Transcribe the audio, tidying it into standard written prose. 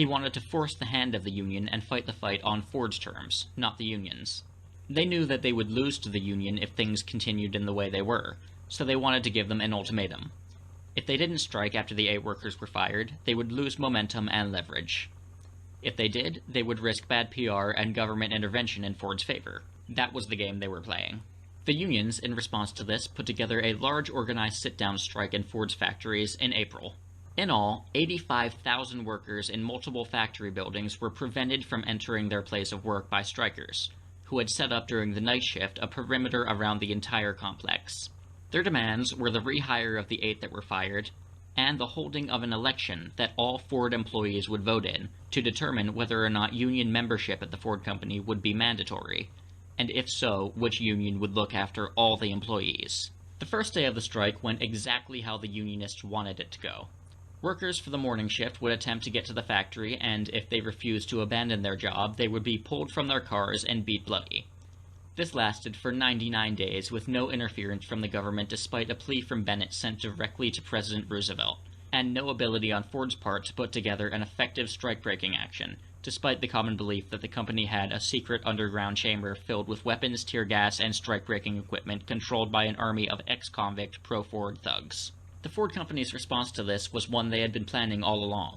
He wanted to force the hand of the union and fight the fight on Ford's terms, not the union's. They knew that they would lose to the union if things continued in the way they were, so they wanted to give them an ultimatum. If they didn't strike after the 8 workers were fired, they would lose momentum and leverage. If they did, they would risk bad PR and government intervention in Ford's favor. That was the game they were playing. The unions, in response to this, put together a large organized sit-down strike in Ford's factories in April. In all, 85,000 workers in multiple factory buildings were prevented from entering their place of work by strikers, who had set up during the night shift a perimeter around the entire complex. Their demands were the rehire of the 8 that were fired, and the holding of an election that all Ford employees would vote in to determine whether or not union membership at the Ford Company would be mandatory, and if so, which union would look after all the employees. The first day of the strike went exactly how the unionists wanted it to go. Workers for the morning shift would attempt to get to the factory, and if they refused to abandon their job, they would be pulled from their cars and beat bloody. This lasted for 99 days with no interference from the government despite a plea from Bennett sent directly to President Roosevelt, and no ability on Ford's part to put together an effective strike-breaking action, despite the common belief that the company had a secret underground chamber filled with weapons, tear gas, and strike-breaking equipment controlled by an army of ex-convict pro-Ford thugs. The Ford Company's response to this was one they had been planning all along.